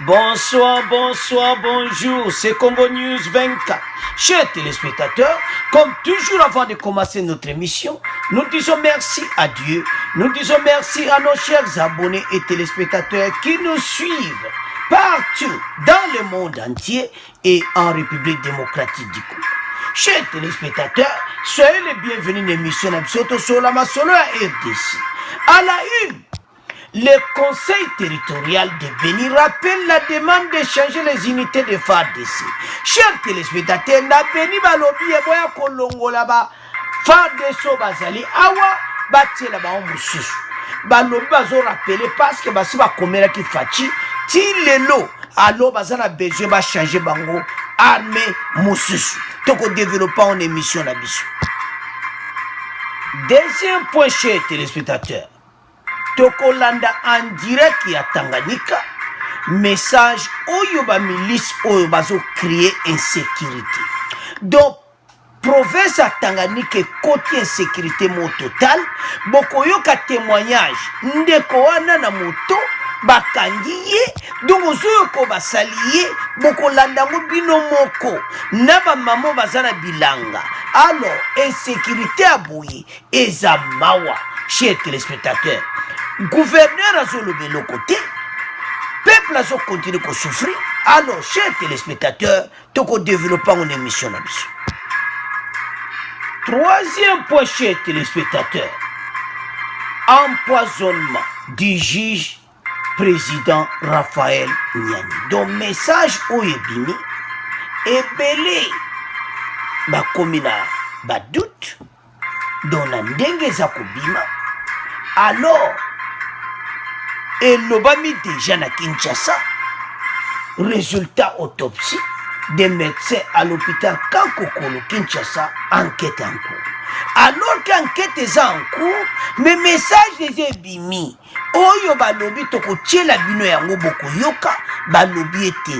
Bonsoir, bonsoir, bonjour, c'est Congo News 24. Chers téléspectateurs, comme toujours avant de commencer notre émission, nous disons merci à Dieu, nous disons merci à nos chers abonnés et téléspectateurs qui nous suivent partout dans le monde entier et en République démocratique du Congo. Chers téléspectateurs, soyez les bienvenus à l'émission Absoto sur la Masolo à RDC. À la une, le conseil territorial de Béni rappelle la demande de changer les unités de FARDC. Chers téléspectateurs, na Béni balobi eboya kolongola ba FARDC bazali awa batiela ba mususu. Balobi bazo rappeler parce que basi ba komela ki fachi ti lelo alors bazana besoin ba changer bango armée mususu. Toko développer en émission na biso. Deuxième point, chers téléspectateurs. Tokolanda en direct ya Tanganyika message oyo ba milice oyo bazo créer insécurité. Donc province à Tanganyika côté insécurité mo total bokoyo ka témoignage ndeko wana na moto bakangiye donc ozoyo ko basaliye bokolanda ngo bino moko na ba mamo bazana bilanga. Alors insécurité aboyi eza mawa. Chers téléspectateurs, gouverneur a zolobé le côté, peuple a continué à souffrir. Alors, chers téléspectateurs, toko développant une émission là. Troisième point, chers téléspectateurs, empoisonnement du juge président Raphaël Niani. Donc, message au Ebini, ebele, ba komina, ba doute, dans la ndenge za kobima. Alors, et l'obami déjà na Kinshasa, résultat autopsie des médecins à l'hôpital Kankokolo Kinshasa, enquête en cours. Alors qu'enquête est en cours, mes messages des ebimi, oyo balobi toko tchela bino yango boko yoka, balobi ete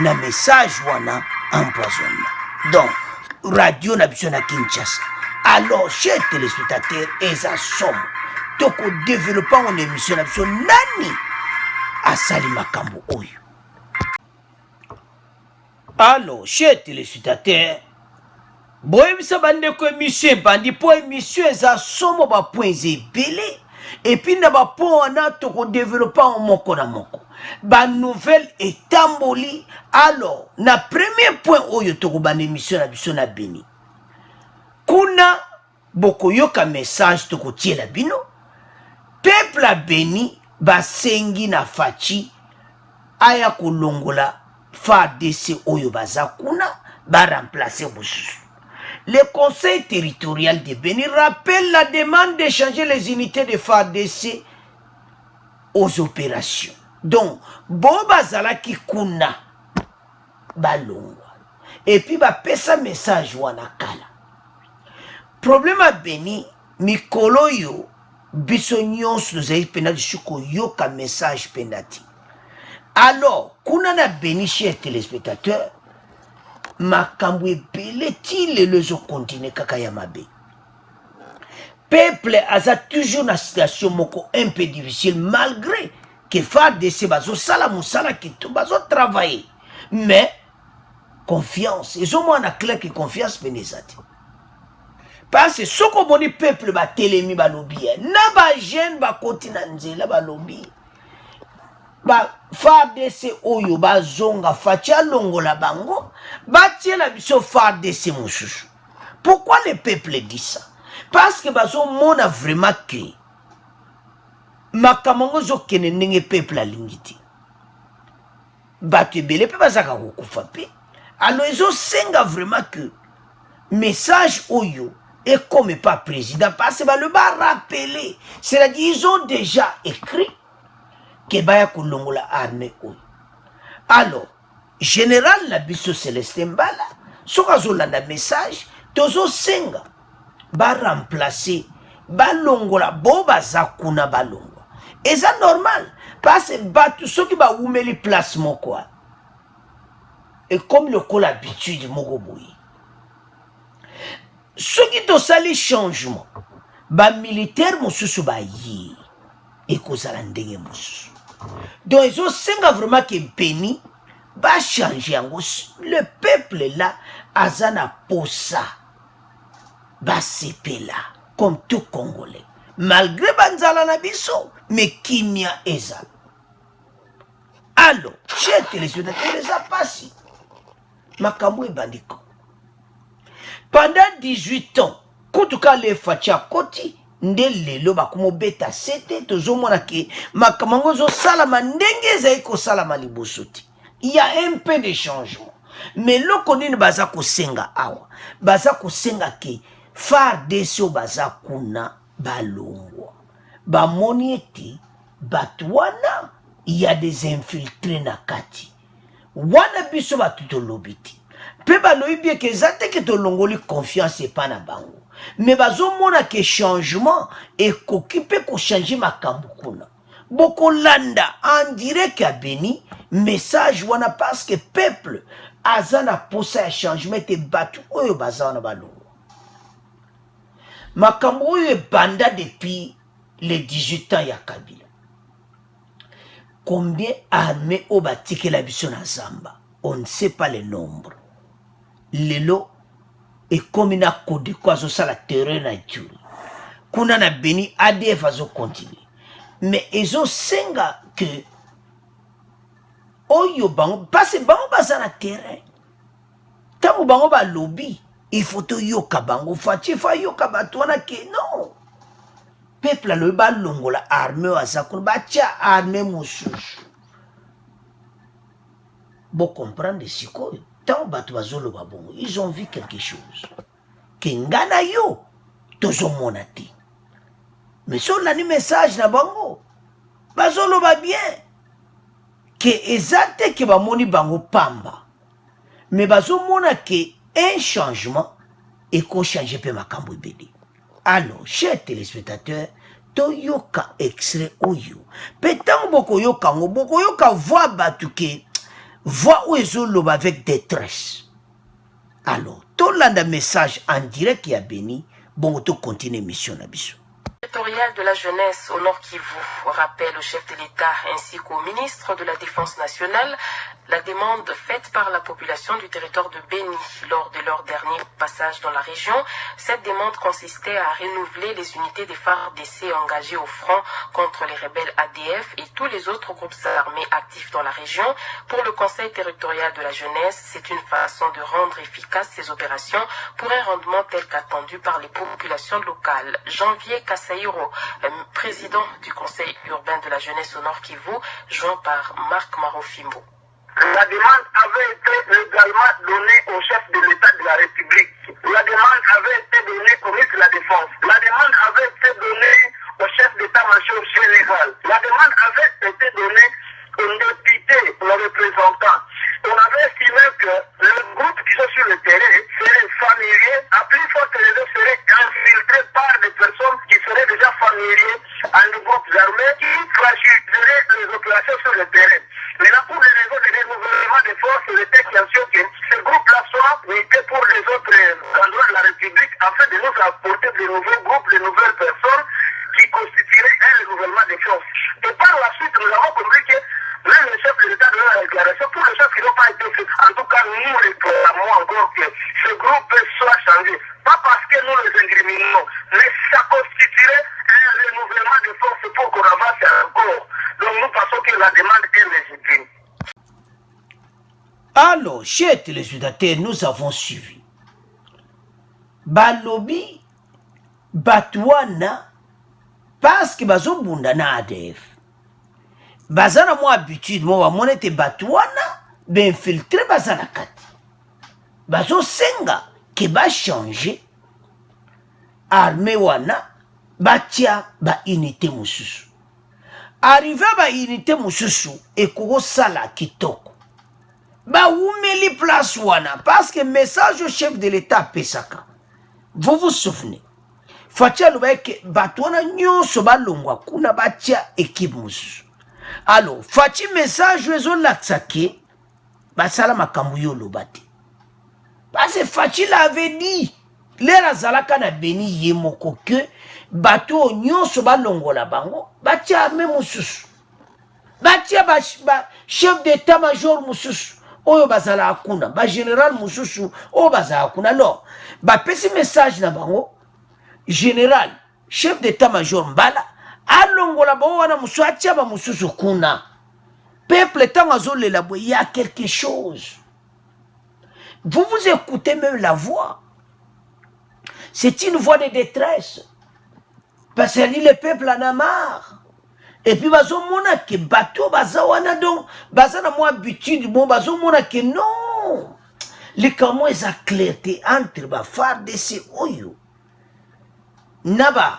na message wana empoisonnement. Donc, radio na biso na Kinshasa. Alors, chers téléspectateurs, et ça somme. Toko développant une émission sur nani asali makambo oyo. Alors, chers téléspectateurs, boyebisa bande ko émission bandi po émission eza somo ba points ebele et puis na ba point wana toko développant moko na moko. Ba nouvelle etamboli. Alors, na premier point oyo toko bande émission na biso na Béni. Kuna bokoyoka message toko tiela bino. Peuple a béni, basengi na fachi, aya kolongola, FARDC oyo bazakuna, ba remplacer Boussou. Le conseil territorial de Béni rappelle la demande de changer les unités de FARDC aux opérations. Donc, boba zalaki kuna, balongwa. Et puis, ba pesa message wana kala. Problème à Béni, mikolo yo, biso nyonso tozali pena disuko yoka message penati. Alors, kuna na Béni, chers téléspectateurs, makambo ebele ti lelo zo continue kaka ya mabe. Peuple aza toujours na situation moko un peu difficile malgré que FARDC bazo sala musala kito bazo travailler. Mais confiance, ils ont moins clair que confiance penezati. Parce que ce qu'on dit peuple ba telemi ba lobby na ba jeune ba kontina nzela ba lobby ba FARDC oyo ba zonga facha longola bango ba tiela biso FARDC mususu. Pourquoi le peuple dit ça? Parce que bazo mona vraiment que makamongo zo kene ndenge peuple alingiti ba tebele pe bazaka kokufa pe. Alors ils ont senga vraiment que message oyo et comme pas président, parce que le bas rappelé, c'est-à-dire ils ont déjà écrit que Baya Kolongola armée. Alors, général Nabiso Célestin Mbala, ce qu'on a un message, Tozo Senga, ba remplacer, Balongola, Boba Zakuna Balongo. Et ça normal, parce que tout ce qui va oumeli place mon quoi. Et comme le col habitude de Mogoboui. Ce qui doit sali changement, ba militaire mususu ba yi, et kozala ndenge mususu. Donc ils ont senga vraiment que Béni va changer. Le peuple là, azana posa, va sepela comme tout Congolais. Malgré banzala na biso, mais kimia ezala. Alors, chers téléspectateurs, les a passé. Makambo et bandiko. Pendant 18 ans, kutuka le facha koti, nde lelo bakumo beta sete, tozo mona ke makamango zo salama ndenge zaiko salama libosoti. Il y a un peu de changement. Mais lo konini baza ko senga awa, baza ko senga ke far desio baza kuna balongwa. Ba monieti batwana, il y a des infiltrés na kati. Wana biso batuto lobiti. Pe baloyi bien que zate que to longoli confiance et pas na bango. Mais bazo mona que changement et qu'occupé ko changer makambo kuna. Boko landa en direct à Béni message wana parce que peuple azana posa ya changement te batu oyo bazana balongo. Makambo oyo banda depuis les 18 ans ya Kabila. Combien armées au batike la biso na Zamba? On ne sait pas le nombre. Lelo et comme na kode kwa zo sala terrain na Ituri. Kuna na Béni ADF azo continuer. Mais ils ont senga que oyo bango parce que bango baza na terrain. Tango bango ba lobby, il faut to yoka bango fachi fa yoka batwana ke non. Peuple le ba longola armée azakuna ba tia armée mosusu. Bon comprendre siko tant batu bazolo ba bongo, ils ont vu quelque chose. Kengana yo tozo monati. Mais sur l'année message na bango, bazolo ba bien. Que exacte que ba moni bango pamba. Mais bazo mona que un changement et qu'on change pe makambo ibedi. Alors, chers téléspectateurs, to yoka extrait oyo. Petan boko yoka voix batuke, voix oyo loba avec détresse. Alors, to landa message en direct qui a béni, bon to continue mission na biso. Territorial de la jeunesse au Nord Kivu rappelle au chef de l'État ainsi qu'au ministre de la Défense nationale la demande faite par la population du territoire de Béni lors de leur dernier passage dans la région. Cette demande consistait à renouveler les unités des FARDC engagées au front contre les rebelles ADF et tous les autres groupes armés actifs dans la région. Pour le Conseil territorial de la jeunesse, c'est une façon de rendre efficaces ces opérations pour un rendement tel qu'attendu par les populations locales. Janvier Kassaïro, président du Conseil urbain de la jeunesse au Nord Kivu, joint par Marc Marofimbo. La demande avait été légalement donnée au chef de l'État de la République. La demande avait été donnée au ministre de la Défense. La demande avait été donnée au chef d'état-major général. La demande avait été donnée aux députés, aux représentants. On avait estimé que le groupe qui sont sur le terrain serait familier, à plus forte raison serait infiltré par des personnes qui seraient déjà familiers à nos groupes armés qui fragiliseraient les opérations sur le terrain. Maintenant, pour les raisons de renouvellement des forces, il était question que ce groupe-là soit muté pour les autres endroits de la République afin de nous apporter de nouveaux groupes, de nouvelles personnes qui constitueraient un renouvellement des forces. Et par la suite, nous avons compris que même le chef de l'État de la déclaration, pour les choses qui n'ont pas été faites, en tout cas, nous réclamons encore que ce groupe soit changé. Pas parce que nous les incriminons, mais ça constituerait un renouvellement de forces pour qu'on avance encore. Donc nous pensons que la demande est légitime. Alors, chers téléspectateurs, nous avons suivi. Balobi, Batouana, parce que bazo bunda na ADF. Bazana mo habitude, mo monete Batouana, ben filtré bazana kati. Bazo senga, ke ba changer, armée wana, batia ba unité mususu. Arrivé ba unité mususu, et koko sala kitoko. Ba oumeli place wana, parce que message au chef de l'État pesaka. Vous vous souvenez? Fatia lubeke batwana nyonso balongwa kuna batia équipe mususu. Alors, Fati message wezo laksake basala makambo yo lobate. Parce que Fati l'avait dit, l'era zalaka na Béni yemoko que bato nyonso balongola bango batia armée mususu. batia chef d'état-major mususu oyo bazala akuna ba général mususu oyo bazala akuna. Alors bapesi message na bango général chef d'état-major Mbala alongola bango wana musu atia ba mususu kuna. Peuple tant azolela boye, il y a quelque chose. Vous écoutez même la voix. C'est une voix de détresse. Parce que le peuple en a marre. Et puis, bazo mona ke bateau, baza wana donc, baza na mo habitude, bon, bazo mona ke non. Les comment ils ont clarté entre ba FARDC oyo. Naba,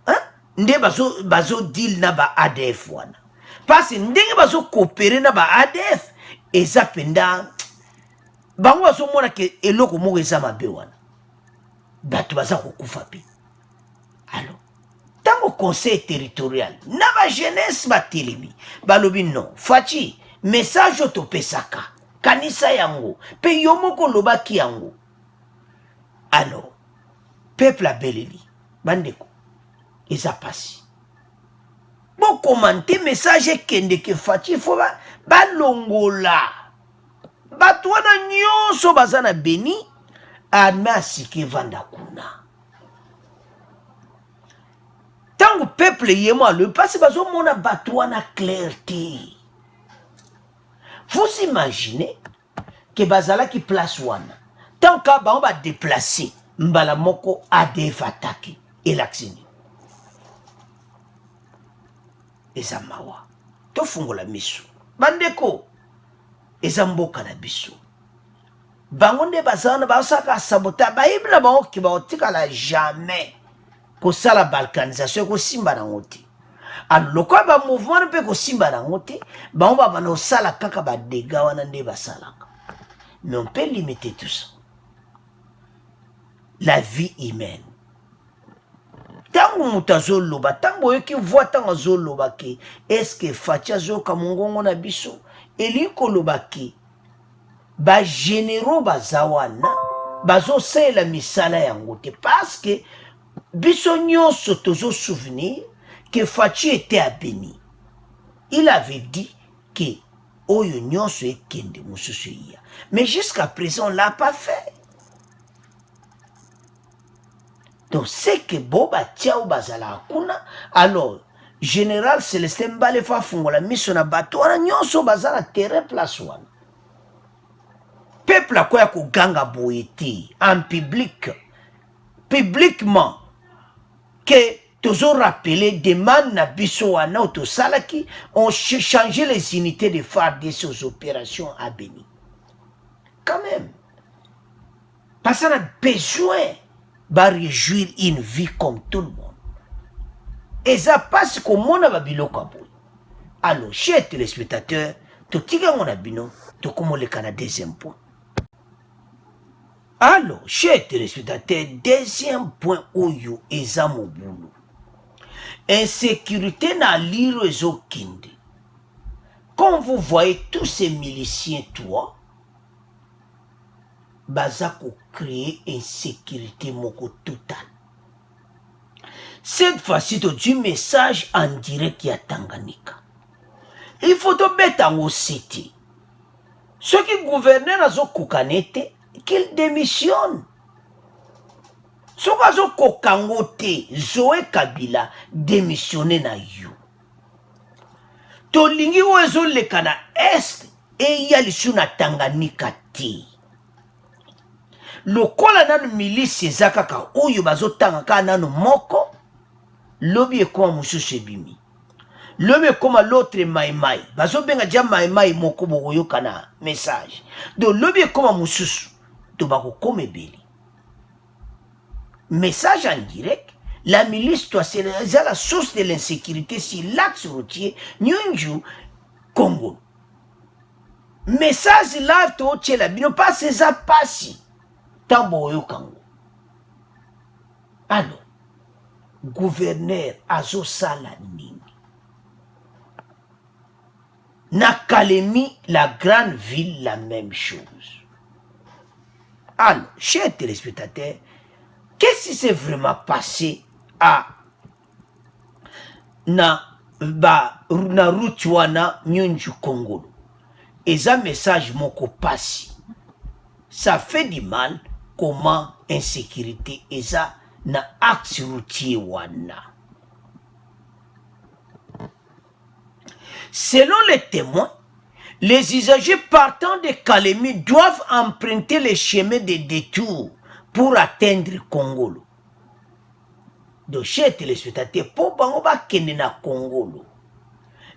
hein? Nde bazo deal naba ADF wana. Parce que ndenge bazo coopérer naba ADF, eza penda, bango bazo mona ke eloko moko eza mabe wana. Bato baza kokufa pe. Alors, dans le conseil territorial, na ba jeunesse ba telemi, balobi non, Fachi, message to pesaka, kanisa yango, pe yomoko lobaki yango. Alors, peuple a beleli, bandeko, eza pasi. Bon commenter message kende ke Fachi fo ba longola. Bato wana nyonso bazana beni, adma sike vanda kuna. Tant que peuple y moi le passé bazo mona batouana clarté. Vous imaginez que bazala qui place wana. Tant que on va déplacer mbala moko ADF attaqué et l'accéder. Eza mawa. To fungola miso. Bandeko. Eza mboka na biso. Bangonde bazana basaka sabota ba ibla ba ki ba otika la jamais. Ko sala balkanisation ko simba na ngoti. Alors loko ba mouvement pe ko simba na ngoti, ba on va bana sala kaka ba dégâts wana nde ba salaka. Mais on peut limiter tout ça. La vie humaine. Tango mutazo loba, tango yoki voit tango zo loba ke, est-ce que Facha zo kamungongo na biso, eliko loba ke, ba généraux ba zawana, ba zo se la misala yangote, parce que biso nyonso tozo souvenir que Fachi était à Béni. Il avait dit que oyo nyonso ekende mususu ya. Mais jusqu'à présent, on l'a pas fait. Donc c'est que Boba Tiao Bazala Kuna, alors, Général Célestin Balefa Fungola Misona Batouana nyonso Bazala terrain place wana. Peuple a quoi ko ganga boeti en public, publiquement, que toujours rappelé demande na biso wana auto salaki ont changé les unités de FARDC aux opérations à Béni. Quand même. Parce qu'on a besoin de réjouir une vie comme tout le monde. Et ça passe comme mon ababilo kaboui. Alors, chers téléspectateurs, tout tiga mon abino, tout comme le Canada deuxième point. Alors, chers téléspectateurs, deuxième point oyo eza mon boulot. Insécurité na liro ezo kinde. Quand vous voyez tous ces miliciens, toi, bazako créer insécurité moko totale. Cette fois-ci, tu as du message en direct qui a Tanganyika. Il faut te mettre en cité. Ceux qui gouvernent nazo kokanete, qu'il démissionne. Ceux qui ont kokangote, Zoé Kabila, démissionné na you. Tolingi oezo lekana est, et y a l'issue na Tanganyika ti. Lokola nanu milice zakaka oyo bazotanga ka nanu moko lobi ekoma mususu ebimi lobi ekoma l'autre maimai bazobenga dia maimai moko bokoyoka na message donc lobi ekoma mususu to bakokoma ebeli message en direct. La milice toi c'est la source de l'insécurité sur l'axe routier Nyunju Congo. Message live to tchela bino pas ces apasi. Alors, gouverneur Azo Salanini n'a Kalemi, la grande ville, la même chose. Alors, chers téléspectateurs, qu'est-ce qui s'est vraiment passé à na na route wana Nyunzu Kongolo. Eza message moko pasi. Ça fait du mal comment insécurité eza na axe routier wana. Selon les témoins, les usagers partant de Kalemi doivent emprunter les chemins de détour pour atteindre Kongolo. Donc, chers téléspectateurs, pour bango ba kende na Kongolo,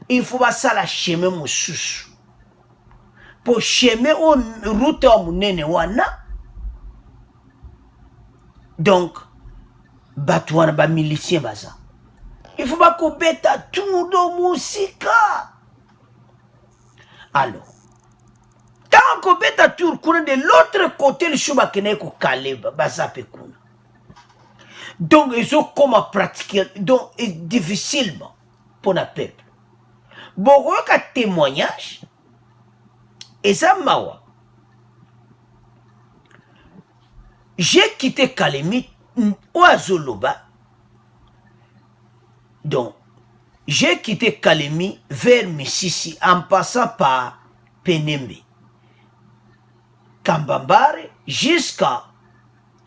il faut passer la chemin mosusu. Pour chemin ou route au munene wana. Donc, batouana ba milicien baza. Il faut pas qu'on bête à tout de musique. Alors, tant qu'on bête à tout, de l'autre côté, le chouma kene ko kaleba, baza pe kuna. Donc, ils ont comment pratiquer, donc, difficilement pour le peuple. Bon, il y a un témoignage, et ça mawa. J'ai quitté Kalemi, Oazoloba. Donc, j'ai quitté Kalemi vers Mississi en passant par Penembe, Kambambare, jusqu'à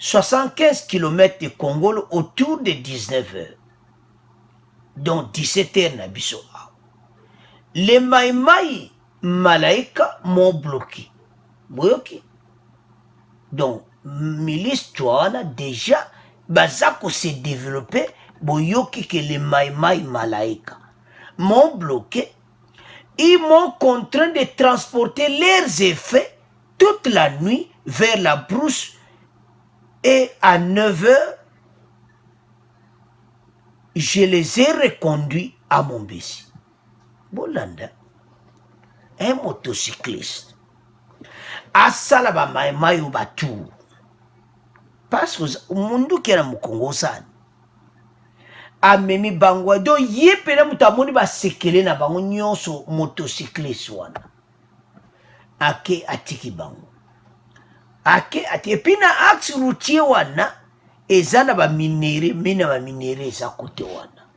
75 km de Kongolo autour de 19 h. Donc 17 h Nabiso. Les Maïmaï Malaika m'ont bloqué. Bloqué. Donc, milice Touana déjà, Bazako s'est développé, Boyoki que les Maïmaï Malaika m'ont bloqué. Ils m'ont contraint de transporter leurs effets toute la nuit vers la brousse. Et à 9 h, je les ai reconduits à Mombesi. Bolanda, un motocycliste, à Salaba Maïmaï Batou. Parce que le monde qui est dans le Congo, a memi bangwa do yepela mutamoni ba sekele na bango nyonso motocycliste wana ake atiki bango ake ati epina axe routier wana ezana ba minere mina ba minere eza kote wana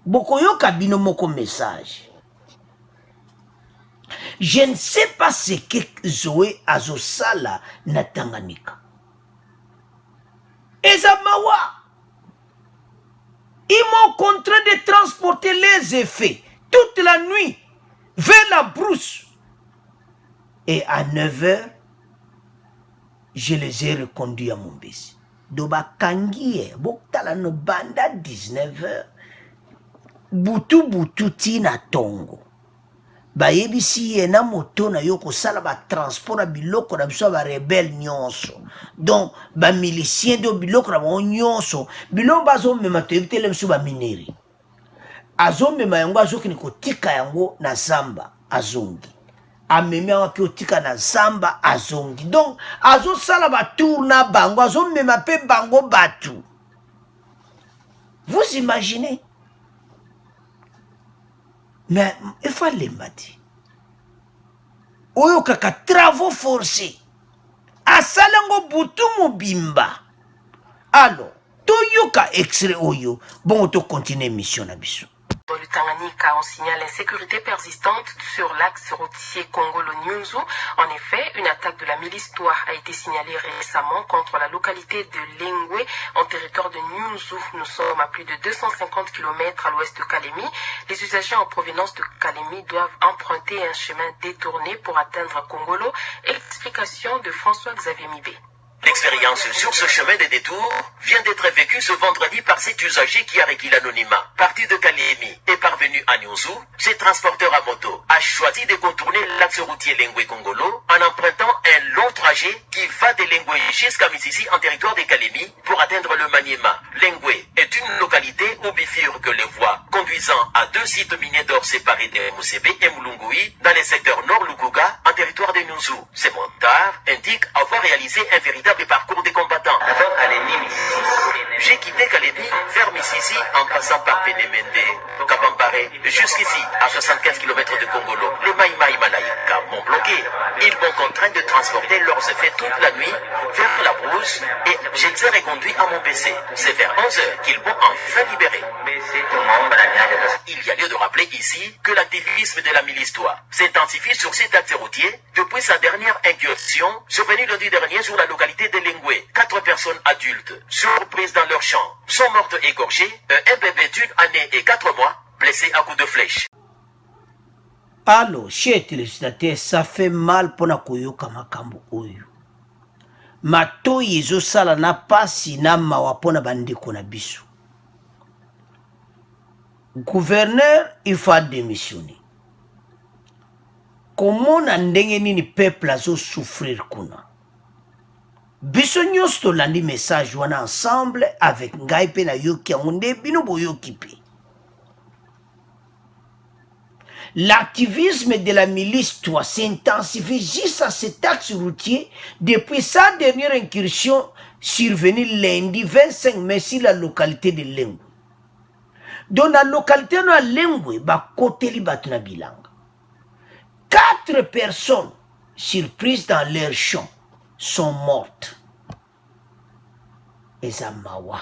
bokoyoka bino moko message. Je ne sais pas ce que Zoé azosala na Tanganyika eza mawa. Ils m'ont contraint de transporter les effets toute la nuit vers la brousse. Et à 9 h, je les ai reconduits à Mombesi. Doba kangie, boktala no banda 19 h. Butu tina tongo. Bayebisi yena moto na yoko sala ba transport na biloko na biso ba rebelle nyonso. Donc ba milicien do biloko na nyonso, biloko bazo mema to ebitele biso ba mineri. Azo mema yango azoki ni kotika yango na zamba azongi. Amemi yango ki otika na zamba azongi. Donc azo sala ba tour na bango, azo mema pe bango batu. Vous imaginez? Mais il fallait m'dire. Oyo kaka travaux forcés. Asalango butu mobimba. Alors, toyoka extrait oyo. Bon, to continue mission na biso. Dans le Tanganyika, on signale l'insécurité persistante sur l'axe routier Kongolo-Nyunzu. En effet, une attaque de la milice Toa a été signalée récemment contre la localité de Lengwe, en territoire de Nyunzu. Nous sommes à plus de 250 km à l'ouest de Kalemi. Les usagers en provenance de Kalemi doivent emprunter un chemin détourné pour atteindre Kongolo. Explication de François-Xavier Mibé. L'expérience sur ce chemin de détour vient d'être vécue ce vendredi par cet usager qui a requis l'anonymat. Parti de Kalemi et parvenu à Nyunzu, ce transporteur à moto a choisi de contourner l'axe routier Lengwe-Kongolo en empruntant un long trajet qui va de Lengwe jusqu'à Misisi en territoire de Kalemi pour atteindre le Maniema. Lengwe est une localité où bifurquent les voies conduisant à deux sites miniers d'or séparés de Musebe et Mulungui dans les secteurs nord Lukuga en territoire de Nyunzu. Ces montards indiquent avoir réalisé un véritable parcours des combattants. J'ai quitté Kalemi vers Misisi en passant par Penemende, Kabambare préparé jusqu'ici, à 75 km de Congolo. Les Maï Maï Malaïka m'ont bloqué. Ils m'ont contraint de transporter leurs effets toute la nuit vers la brousse et je les ai reconduits à mon PC. C'est vers 11 h qu'ils m'ont enfin libéré. Il y a lieu de rappeler ici que l'activisme de la milice Toit s'intensifie sur cet axe routier depuis sa dernière incursion survenue lundi dernier sur la localité de Lengwe. 4 personnes adultes, surprises dans leur champ, sont mortes égorgées, un bébé d'1 année et 4 mois, blessé à coups de flèche. Alors, chers téléspectateurs, ça fait mal pour na koyoka makambo oyo. Matoi ezosala na pasi na mawa pona bandeko na biso. Gouverneur, il faut démissionner. Comment na ndenge nini peuple azo souffrir kuna? Biso nyos to landi message wana ensemble avec ngai pe na yoki amunde bino boyoki pe. L'activisme de la milice Toit s'intensifie juste à cet axe routier depuis sa dernière incursion survenue lundi 25 mai sur la localité de Lengwe. Dans la localité de Lengwe, bakoteli batu na bilanga. 4 personnes surprises dans leur champ sont mortes. Ezamawa.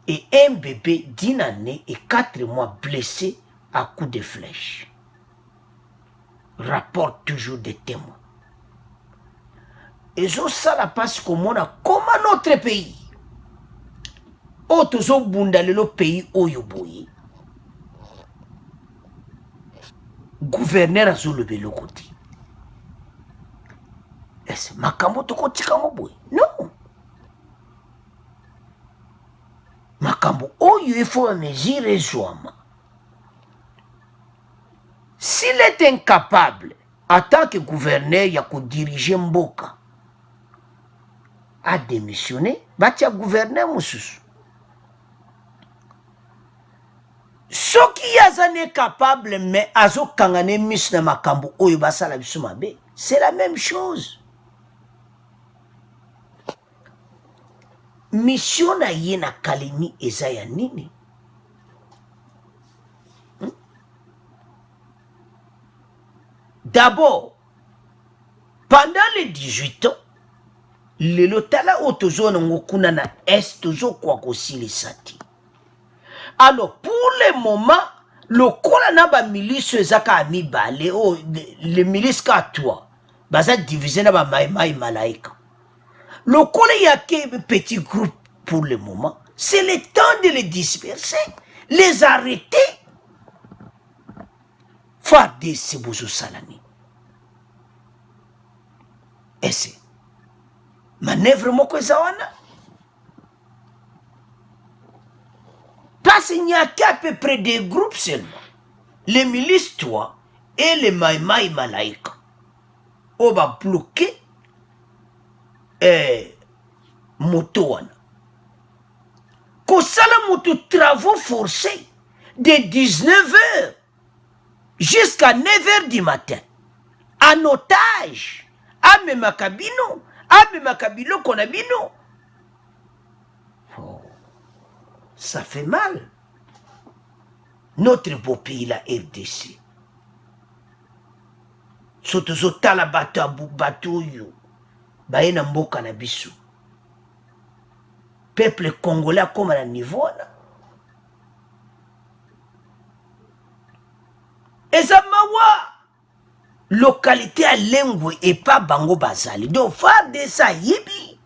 Et un bébé d'1 année et 4 mois blessé à coups de flèche. Rapporte toujours des témoins. Et ça la passe comme on a comme notre pays. Otozo bundalelo pays oyoboye. Gouverneur azolobe lokoti. Est-ce makambo toko tikango boy? Non. Makambo oyo il faut mesurer Zouama. S'il est incapable en tant que gouverneur ya ko diriger mboka a démissionné, batia gouverneur mususu. Ce qui est capable mais azo kangane mis na makambo oyo basala biso mabe, c'est la même chose. Mission na ye na Kalemi eza ya nini? D'abord, pendant les 18 ans, le lotala otozo na ngokuna na est tozo kwa kosili sati. Alors pour le moment, le kola na ba milice ezaka amibale o le milice ka toi, baza divisé na ba Maï Malaïka. Le kola y a que petit groupe pour le moment, c'est le temps de les disperser, les arrêter. Fade Sebozo Salani. Et c'est manœuvre moko zawana. Parce qu'il n'y a qu'à peu près des groupes seulement. Les milices Toit et les Maï Malaïka. On va bloquer moto. Kosala moto travaux forcés de 19 h jusqu'à 9 h du matin. En otage. Ame makabino. Ame makabino konabino. Oh. Ça fait mal. Notre beau pays, la RDC. Soto zotala bato abu bato yo. Baye na mboka na biso. Peuple congolais comme à la niveau là. Ezamawa. Localité à Lengwe et pas Bango Bazali. Donc, faire de ça, yibi.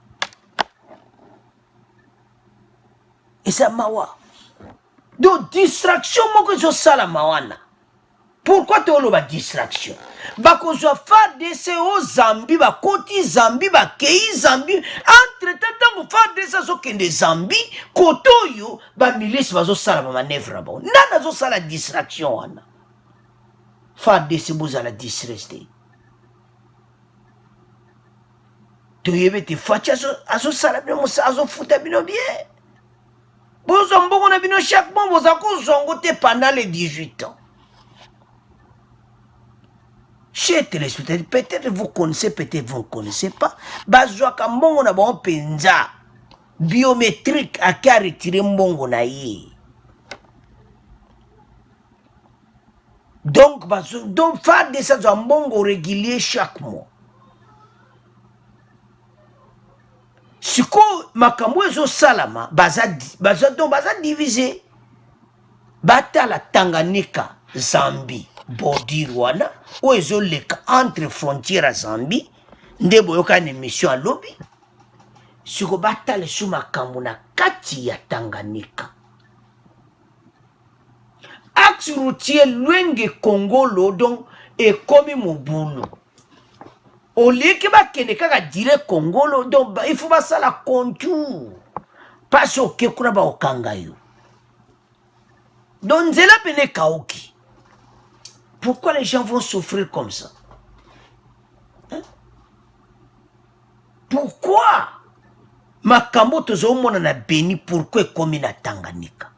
Et ça, mawa. Donc, distraction, moi, que je sala mawana. Pourquoi tu as une distraction? Bako je faire de ça aux Zambie, ba koti Zambie, ba kei Zambie. Entre temps, vous faire de ça, so kende Zambie, koto yo, ba milice va zo sala ma manœuvre ba. Nana zo sala distraction wana. Faire de ces mots à la disrester. Tu y avais tes fachas à ce salaire, à ce foot à bien. Vous en bon, on a bien chaque mois, vous en côté pendant les 18 ans. Chers téléspectateurs, peut-être vous connaissez, peut-être vous ne connaissez pas. Bazwa Kambongo na bon penza biométrique à qui a retiré mbongo na ye. Donc faire de ça un bon régulier chaque mois. Siko makambo ezo salama baza divisé. Bata la Tanganyika, Zambie, Bordirwana, ou ezo leka entre frontières à Zambie, ndebo yoka une mission à lobby. Siko bata le sou makambo na kati ya Tanganyika. Axe routier Luenge Congolo donc est comme Mobulu. Au lieu que ba kene kaka dire Congolo donc il faut pas ça la contour. Parce que kuna ba okangayo. Donc Nzela Bene Kaoki. Pourquoi les gens vont souffrir comme ça? Hein? Pourquoi makambo tozomona na Beni pourquoi komi na Tanganyika?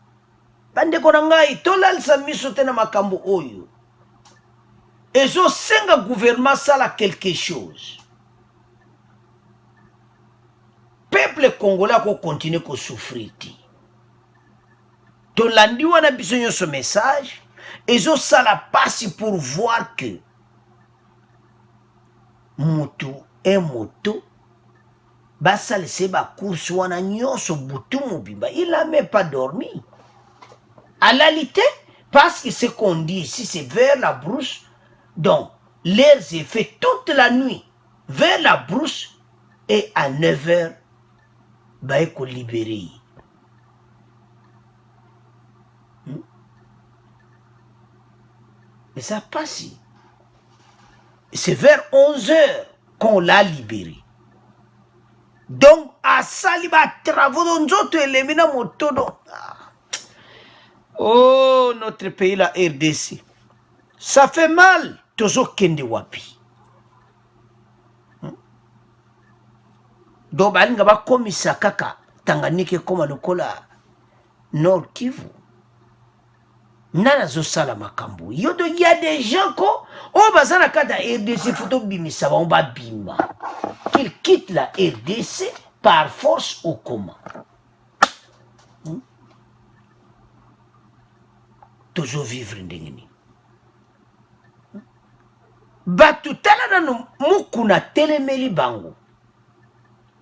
Bande konangai tolalisa miso tena makambo oyo. Ezo senga gouvernement sala quelque chose. Peuple congolais ko continue ko souffrir. Tolandi wana biso nyo ce message. Ezo sala passe pour voir que mutu et moto basa laisser ba course wana nyonso butu mobimba. Il n'a même pas dormi. À la réalité, parce que ce qu'on dit ici, c'est vers la brousse. Donc, leurs effets toute la nuit, vers la brousse, et à 9h, bah, il faut libérer. Et ça passe. C'est vers 11h qu'on l'a libéré. Donc, à Saliba, travaux dans d'autres éléments, moto. Oh, notre pays, la RDC. Ça fait mal. Tozo kende wapi. Donc, balinga ba komisa kaka. Tanganyika koma lokola Nord Kivu. Nana zo sala makambo. Yodo, il y a des gens ko. Oh, bazana kata RDC photo bimisa ba on ba bima. Qu'ils quittent la RDC par force ou comment. Toujours vivre ndengeni. Batu tala na mukuna telemeli bango.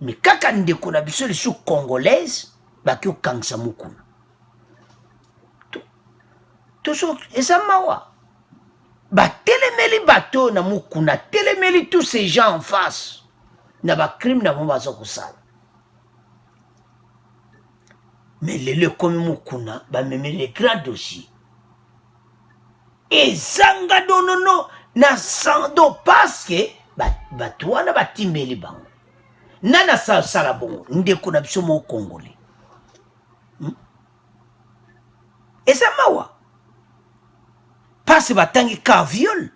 Mais kaka ndeko na biso le sou congolaise, baki okangsa mukuna. Toujours eza mawa. Ba telemeli bato na mukuna, telemeli tous ces gens en face. Na ba crime na bomba zokosala. Mais le comme mukuna, ba meme les grands dossiers. Et zanga donono na sando parce que batouana batimeli bango. Nana sa sarabongo ndeko na biso mo congolais. Et ça mawa. Parce batangi ka viol.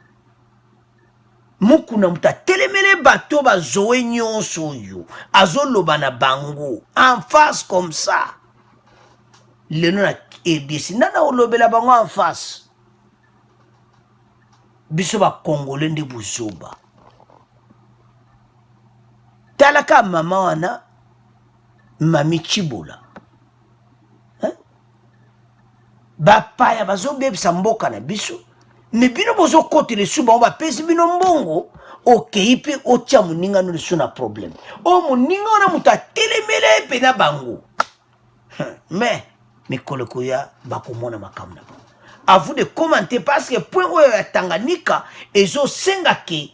Mukuna muta telemele bato ba zoe nyonso yo. Azoloba na bango en face comme ça. Le nom na RDC nana olobela bango en face. Biso ba congolais nde buzoba. Talaka mama wana mami Chibola. Hein? Ba paya bazo bebisa mboka na biso. Mais bino bozo kote le suba ba pesi bino mbongo. Okay pe otia muninga no lesu na problème. O muninga wana muta telemele pe na bango. Mais mikoleko ya bakomona makamna. À vous de commenter parce que point où est Tanganyika et zo senga ke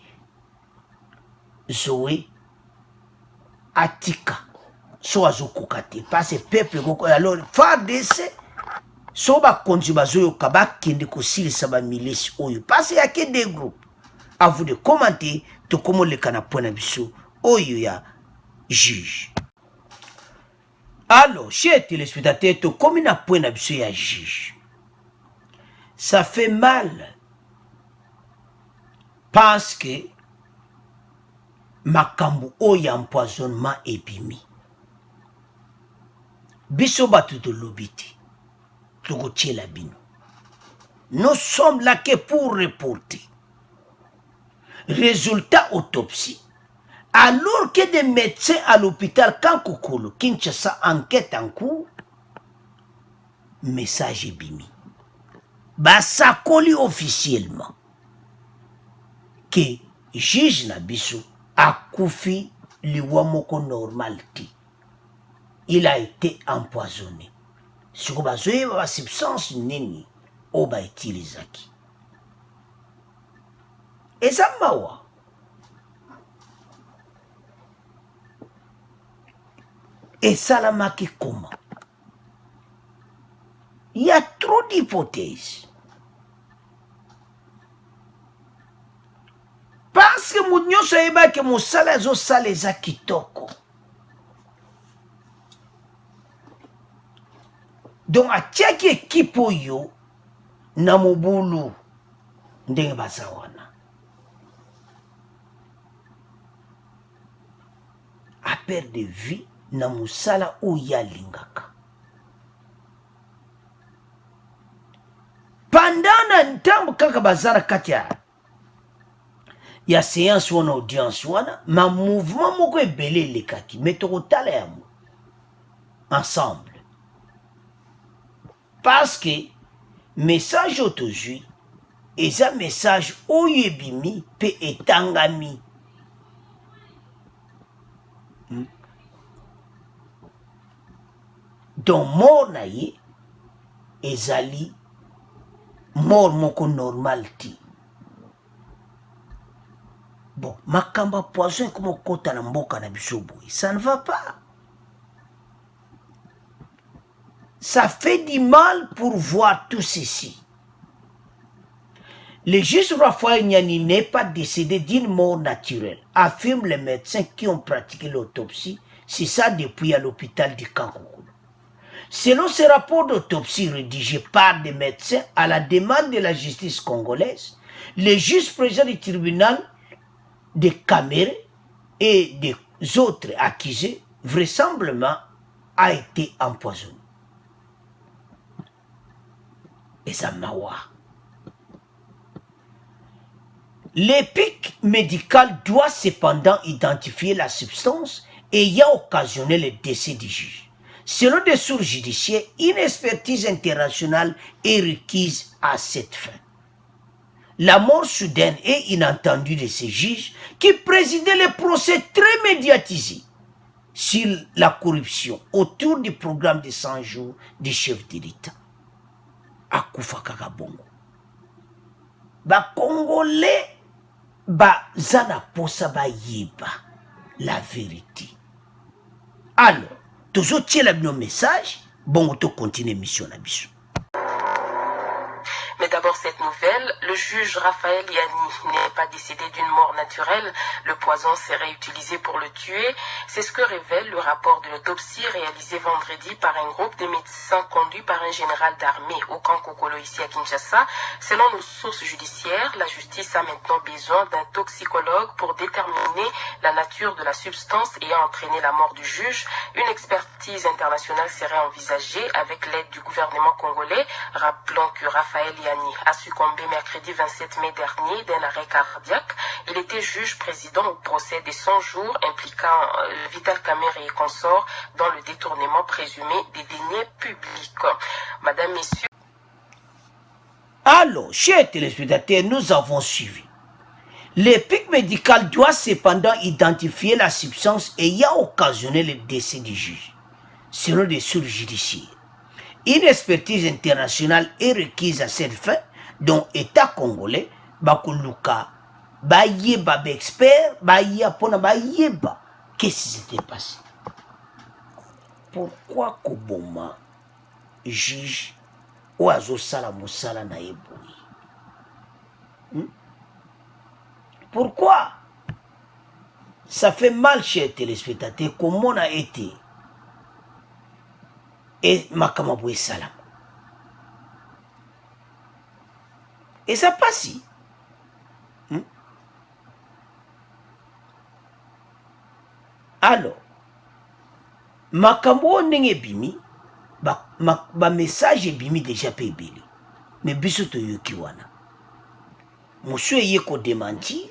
Zoé Atika so azo kokate parce que peuple goko alors faire décès so ba konji bazo kaba kende ko silisa ba milice oyo parce qu'il y a que des groupes. À vous de commenter to komo le kana point na biso oyo ya juge. Alors chers téléspectateurs to komi na point na biso ya juge. Ça fait mal parce que makambo oya empoisonnement epimi. Biso batu de lobiti. Togotie la bino. Nous sommes là que pour reporter. Résultat autopsie. Alors que des médecins à l'hôpital Kankokolo, Kinshasa, enquête en cours, message bimi. basakoli officiellement que juge na biso akufi liwa moko normal ti. Il a été empoisonné. Siko bazoyeba ba substance nini o ba utilisaki. Eza mawa. Esalamaki comment? Il y a trop d'hypothèses. Parce que moun nyonso ayeba ke mosala azosala eza kitoko. Donc atiaki ekipe oyo na mobulu ndenge baza wana. A perte de vie na mosala oyo alingaka. Pendant na ntambo kaka bazara kati ya séance wana audience wana, ma mouvement moko ebele elekaki, mais tokotala yango ensemble. Parce que message otozwi eza message oyo ebimi pe etangami. Donc mort na ye ezali mort moko normal ti. Bon, makamba poison comme kota na mboka na biso boy, ça ne va pas. Ça fait du mal pour voir tout ceci. Le juge Raphaël Niani n'est pas décédé d'une mort naturelle, affirment les médecins qui ont pratiqué l'autopsie, c'est ça depuis à l'hôpital du Kankoukoulou. Selon ce rapport d'autopsie rédigé par des médecins à la demande de la justice congolaise, le juge président du tribunal de Caméré et des autres accusés vraisemblablement a été empoisonné. Et ça mawa. L'épique médical doit cependant identifier la substance ayant occasionné le décès du juge. Selon des sources judiciaires, une expertise internationale est requise à cette fin. La mort soudaine et inattendue de ces juges qui présidaient les procès très médiatisés sur la corruption autour du programme de 100 jours du chef de l'État. Akufa kaka bongo. Ba Congolais ba zana posa ba yeba la vérité. Alors, toujours tiens le message, bongo to continue mission na biso. Mais d'abord cette nouvelle, le juge Raphaël Niani n'est pas décédé d'une mort naturelle, le poison serait utilisé pour le tuer. C'est ce que révèle le rapport de l'autopsie réalisé vendredi par un groupe de médecins conduit par un général d'armée au camp Kokolo ici à Kinshasa. Selon nos sources judiciaires, la justice a maintenant besoin d'un toxicologue pour déterminer la nature de la substance ayant entraîné la mort du juge. Une expertise internationale serait envisagée avec l'aide du gouvernement congolais. Rappelons que Raphaël Niani a succombé mercredi 27 mai dernier d'un arrêt cardiaque. Il était juge-président au procès des 100 jours impliquant Vital Kamerhe et consorts dans le détournement présumé des deniers publics. Madame, Messieurs. Alors, chers téléspectateurs, nous avons suivi. L'épique médical doit cependant identifier la substance ayant occasionné le décès du juge, selon des sources judiciaires. Une expertise internationale est requise à cette fin, dont l'État congolais, Bakuluka, Bayeba, expert, Bayeba, Pona Bayeba. Qu'est-ce qui s'était passé? Pourquoi Koboma juge Oazo Sala Moussala Naeboui? Pourquoi? Ça fait mal, chers téléspectateurs, comment on a été et Makamaboué Salam. Et ça passe. Alors, Makambo nenge bimi, ba message bimi déjà pébili. Mais bisoto yokiwana. Monsieur yeko démentir.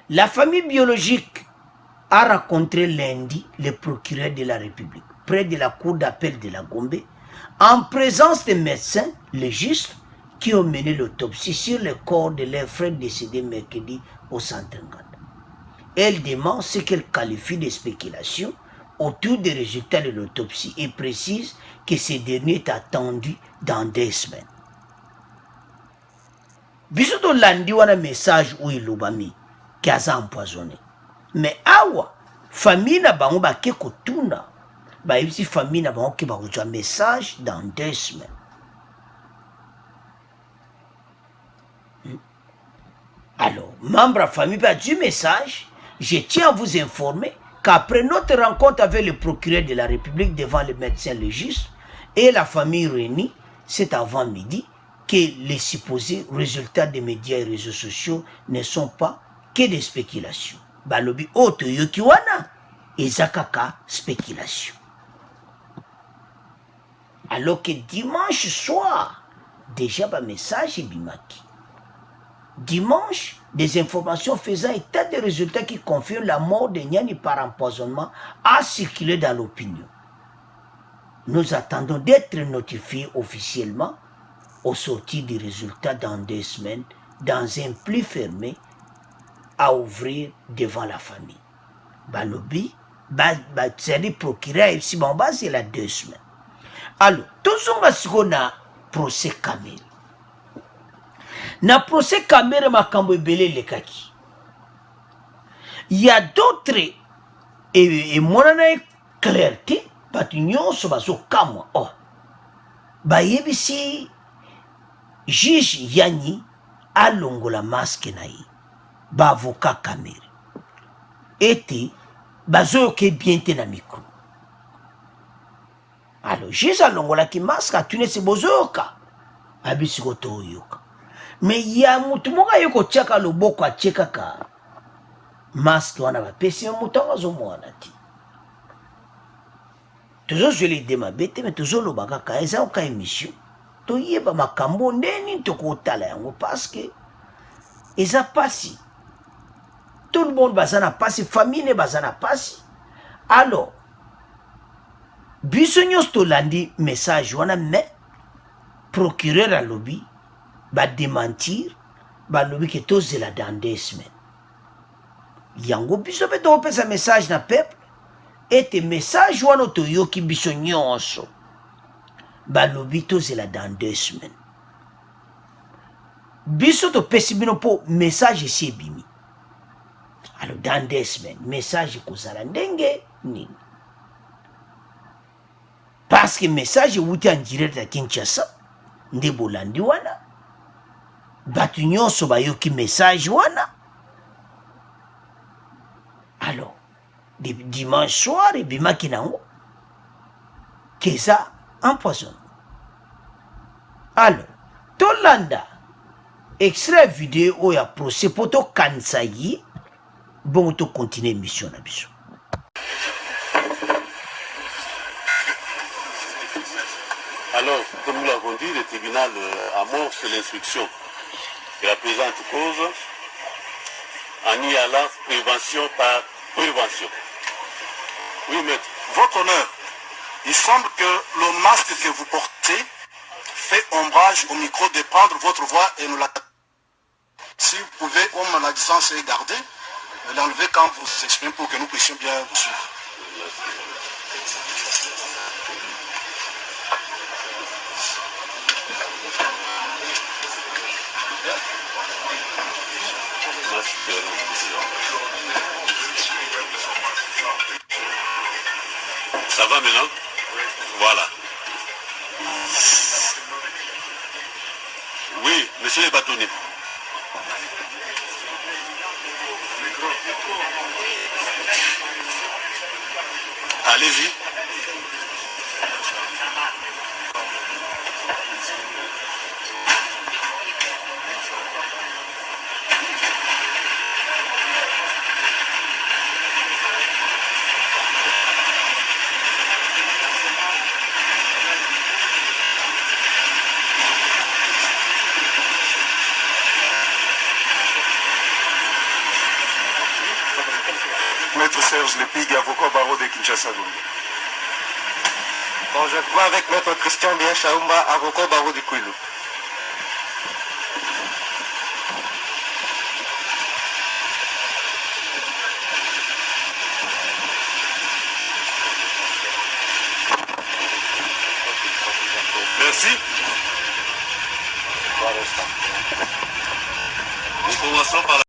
La famille biologique a rencontré lundi le procureur de la République près de la cour d'appel de la Gombe en présence des médecins légistes qui ont mené l'autopsie sur le corps de leur frère décédé mercredi au centre Nganda. Elle demande ce qu'elle qualifie de spéculation autour des résultats de l'autopsie et précise que ce dernier est attendu dans 2 semaines. Biso to landi wana message ou ilubami qui a empoisonné. Mais awa famille na bango ba ke kotuna ba yebisi famille na bango ke ba kozwa message dans 2 semaines. Alors, membre de la famille a du message. Je tiens à vous informer qu'après notre rencontre avec le procureur de la République devant le médecin légiste et la famille réunie, c'est avant-midi, que les supposés résultats des médias et réseaux sociaux ne sont pas que des spéculations. Balobi oto yokiwana ezakaka spéculation. Alors que dimanche soir, déjà un message est bimaki. Dimanche, des informations faisant état des résultats qui confirment la mort de Nyani par empoisonnement a circulé dans l'opinion. Nous attendons d'être notifiés officiellement au sortir des résultats dans 2 semaines dans un pli fermé à ouvrir devant la famille. Balobi, c'est-à-dire procureur ici, c'est la 2 semaines. Alors, tout ce qu'on a procès Kamel. Na procès Kamel makambo ebele lekaki. Il y a d'autres et monana clarté batu nyonso bazo kamwa. Oh. Ba yebisi juge Yani alongola masque na ye. Ba avocat Kamel. Ete bazo ke bien te na micro. Alors juge alongola ki masque atune se bozoka. Abisi ko to yoka. Mais ya mutu moka yoko tchaka loboko acheka ka masque wana bapesi mutango zo mwana ti. Toujours je l'ai demandé mais toujours lo bakaka eza ka émission. To yeba makambo ndeni to ko tala yango parce que eza pasi. Tout le monde bazana pasi, famille ne bazana pasi. Alors biso nyos to landi message wana mais procureur à lobby ba démentir ba lobi ke tozela dans 2 semaines. Yango biso pe to pesa message na peuple et message wana to yoki biso nyonso ba lobi tozela dans 2 semaines. Biso to pesi bino po message si bimi. Alors dans 2 semaines message kozala ndenge nini. Parce que message wuti en direct à Kinshasa nde bolandi wana batu nyonso bayoki message wana. Alors dimanche soir ebimaki nango keza empoisonné. Alors tolanda extrait vidéo oya procès poto kanisa yi bon to continuer mission na biso. Alors, comme nous l'avons dit, le tribunal amorce l'instruction de la présente cause en y allant prévention par prévention. Oui, maître. Votre honneur, il semble que le masque que vous portez fait ombrage au micro de prendre votre voix et nous la... Si vous pouvez, comme la distance est gardée, l'enlever quand vous vous exprimez pour que nous puissions bien vous suivre. Ça va maintenant? Voilà. Oui, monsieur le bâtonnier. Allez-y. Maître Serge Lepig, avocat au barreau de Kinshasa. Conjointement avec Maître Christian Bien Chaoumba, avocat au barreau du Kouilou. Merci. Nous commençons par la...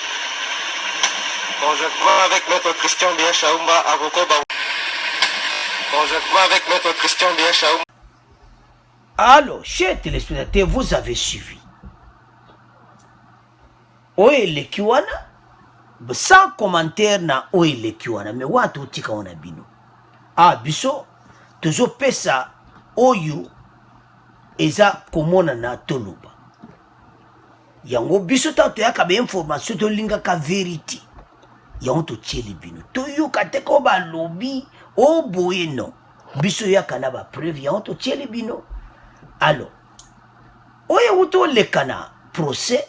Conjointement avec Maître Christian Bien Chaoumba, avocat au barreau. Conjointement avec Maître Christian Bien Chaoumba. Alors, chers téléspectateurs, vous avez suivi. Oye le kiwana, sans commentaire na oye le kiwana, mais watu utika wana bino. Ah, biso, tozo pesa oyo eza komona na toluba. Yango biso tanto yaka be information to linga ka vérité. Yango to tieli bino. To yuka teko ba lobby o boye no. Biso yaka na ba preuve yango to tieli bino. Alors, oye uto le kana procès,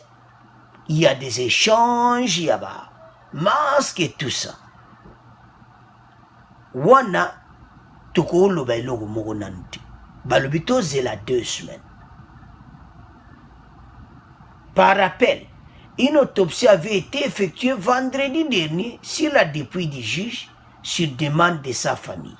il y a des échanges, il y a ba masque et tout ça. Wana toko loba iloko moko nanti. Balobito zela 2 semaines. Par rappel, une autopsie avait été effectuée vendredi dernier sur la dépouille du juge sur demande de sa famille.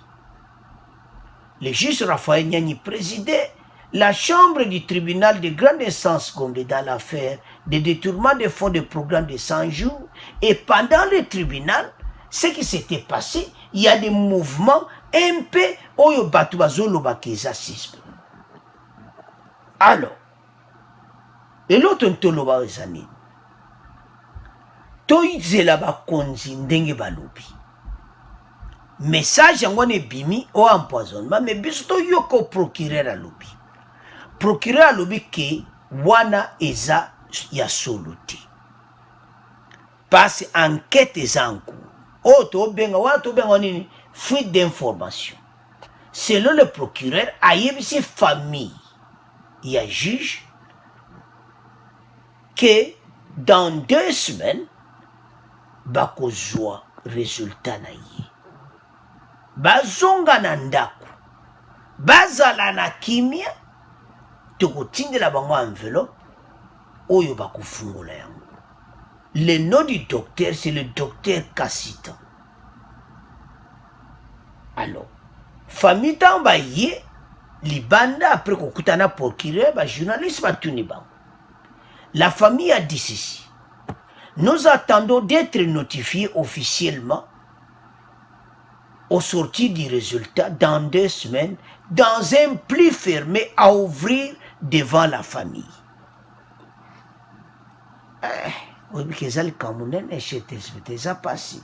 Le juge Raphaël Niani présidait la chambre du tribunal de grande instance Gombe dans l'affaire de détournement des fonds de programme de 100 jours. Et pendant le tribunal, ce qui s'était passé, il y a des mouvements un peu oyo batu bazoloba keza sispe. Alors, et l'autre ntoloba ezani. Toizela ba konzi ndenge balobi. Message yango ne bimi o empoisonnement mais biso to yoko procureur alobi. Procureur alobi ke wana eza ya soluti. Parce enquête eza en cours. O to benga wana to benga nini fuite d'information. Selon le procureur, ayebisi famille, il y a juge que dans 2 semaines, bakozwa résultat na ye. Bazonga na ndako. Bazala na kimia. Tokotindela bango enveloppe. Oyo bakofungola yango. Le nom du docteur, c'est le docteur Kassita. Alors, famille tamba ye, libanda après kokutana procureur, ba journaliste ba tuniba. La famille a dit ceci. Nous attendons d'être notifiés officiellement au sortir du résultat dans 2 semaines dans un pli fermé à ouvrir devant la famille. Oui, mais qu'est-ce que vous avez ça passé?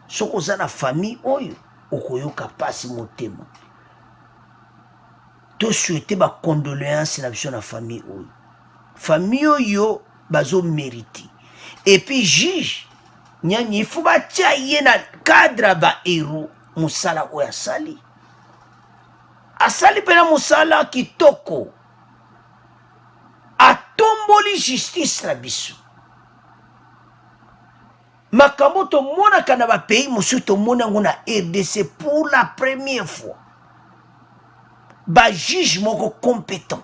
Ce que vous avez la famille, oyo, okoyoka pasi motema. To souhaiter ba condoléances na biso na famille oyo. Famille oyo bazo mérité. Et puis juge, nyani il faut ba tia ye na cadre ba héros musala oyo asali. Asali pena musala kitoko. Atomboli justice na biso. Makambo to mona kana ba pays musu to mona ngona RDC pour la première fois. Ba juge moko compétent.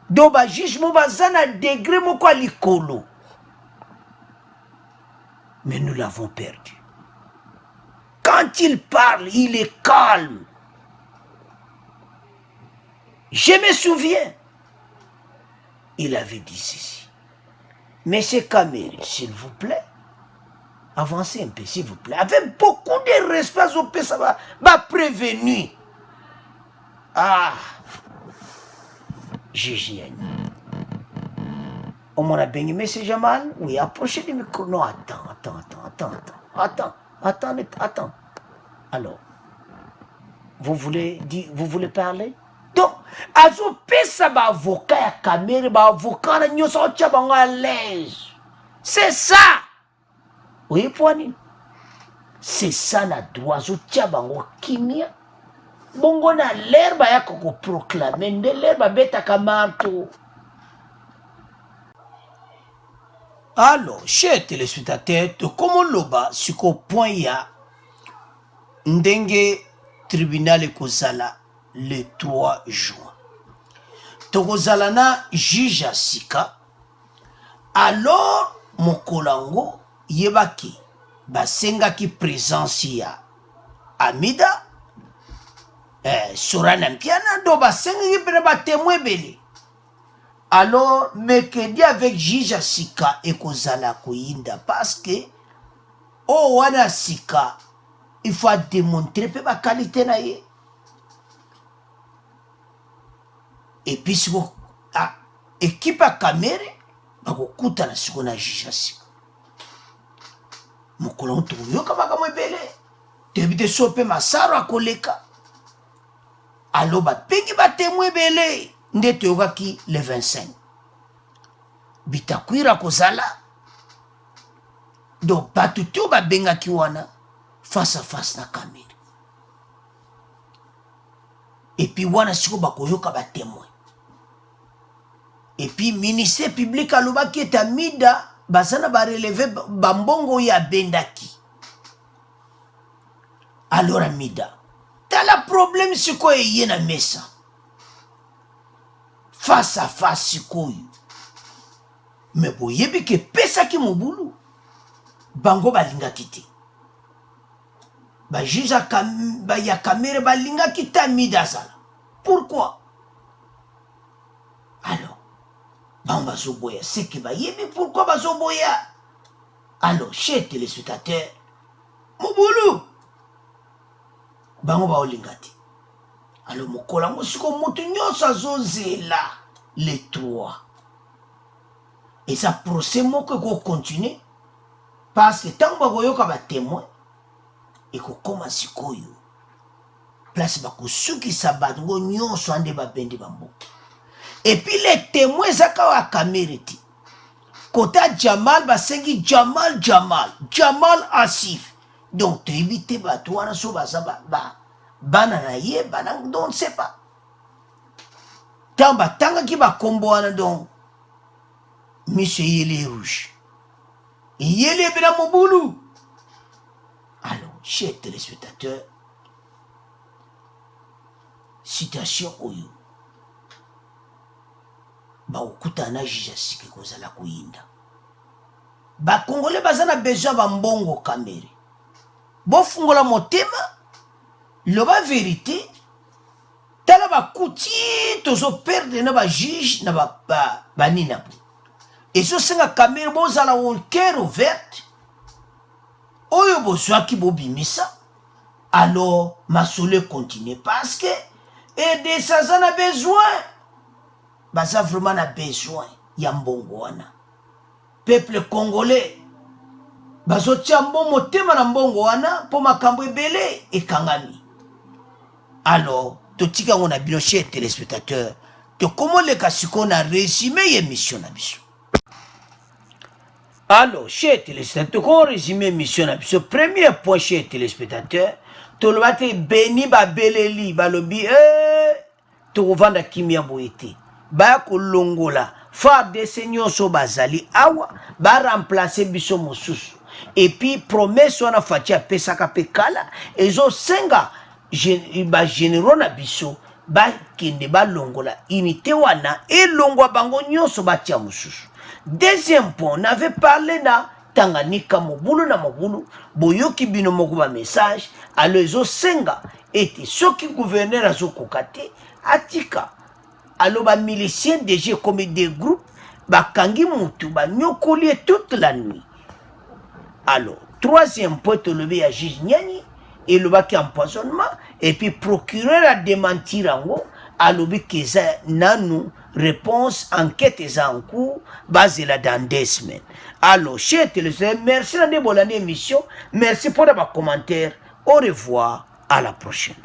Donc ba juge mo bazana degré moko likolo. Mais nous l'avons perdu. Quand il parle, il est calme. Je me souviens, il avait dit ceci. Monsieur Kameri, s'il vous plaît, avancez un peu, s'il vous plaît. Avec beaucoup de respect, au ça va prévenir. Ah, Gigi. On m'a bien aimé, monsieur Jamal. Oui, approchez du micro. Non, attends. Alors, vous voulez parler? Donc, azo pesa ba avocat ya Kameri, ba avocat na nyoso tia bango à l'aise. C'est ça. Oui, poani. C'est ça na droit zo tia bango kimia. Bongo na l'herbe ya koko proclamer nde l'herbe beta kamarto. Alors, chers téléspectateurs, comment loba siko point ya ndenge tribunal ekozala le 3 juin. Tokozala na juge sika. Alors mokolango yebaki basengaki présence ya Amida Sorana Mpiana do basengaki pena ba témoin belé. Alors mercredi avec juge sika ekozala koyinda parce que oh wana sika il faut démontrer pe ba qualité na ye. Et puis si équipe à caméra bakokuta na siko na juge sika. Mokolo toyoka makambo ebele. Tebite sope masaro akoleka. Alors bapengi ba témoin ebele nde toyokaki le 25. Bitakwira kozala. Donc bato to babengaki wana face à face na caméra. Et puis wana siko bakoyoka ba témoin. Et puis ministère public alobaki etamida basana ba relever bambongo ya bendaki. Alors Amida, t'as le problème siko eye na mesa. Face à face siko. Mais boyebi ke pesa ki mobulu. Bango balingaki te. Ba juge ya caméra balingaki ta Amida sala. Pourquoi? Alors Bamba Zoboya, c'est que mais pourquoi Bazoboya? Alors, chez téléspectateurs, Moboulou, Bango Baolingati. Alors, Mokola, Mosiko Motunyo, ça zozela, les 3. Et ça procès, moi, que vous continuez, parce que tant que vous avez témoin, et que commence à koyo, place Bakusuki Sabat, vous n'yons soit de Babendi Bambo. Et puis les témoins zaka wa kameriti. Kota Jamal basengi Jamal Asif. Donc tu évites batouana so bazaba bananaye banang donc c'est pas. Tamba tanga ki ba kombo wana donc monsieur Yele rouge. Yele bela mobulu. Alors, chers téléspectateurs, citation oyo. Ba okuta na juge sike kozala kuyinda. Ba Congolais bazana besoin ba mbongo kamere. Bo fungola motema, loba vérité, tala ba kuti tozo perdre na ba juge na ba nina. Et so senga kamere bo zala on cœur ouverte. Oyo bo zwaki bo bimisa. Alors masole continue parce que et de ça en a besoin. Baza vraiment a besoin ya mbongo wana. Peuple congolais bazo tia mbongo tema na mbongo wana po makambo ebele ekangami. Alors totika ngona bino chers téléspectateurs to comment les kasiko na résumé émission na biso. Alors chers téléspectateurs qu'on résumé émission na biso premier point chers téléspectateurs to le bate beni ba beleli balobi to vanda kimia boité. Ba kolongola fa de seigneur so bazali awa ba remplacer biso mosusu et puis promesse wana fatia pesaka pekala ezo senga ba généraux na biso ba kende ba longola unité wana elongwa bango nyonso batia mosusu. Deuxième point, on avait parlé na Tanganyika mobulu na mobulu boyoki bino moko ba message alors ezo senga ete soki gouverneur azo kokate atika. Alors, les miliciens déjà comme des groupes, bakangi mutu, nyokoli toute la nuit. Alors, troisième point, tu levé à juge Nyani, et le baki empoisonnement, et puis procureur a démenti rango, alors que ça nanou réponse enquête est en cours, basée là dans 2 semaines. Alors, chers téléspectateurs, merci de l'émission, merci pour vos commentaires, au revoir, à la prochaine.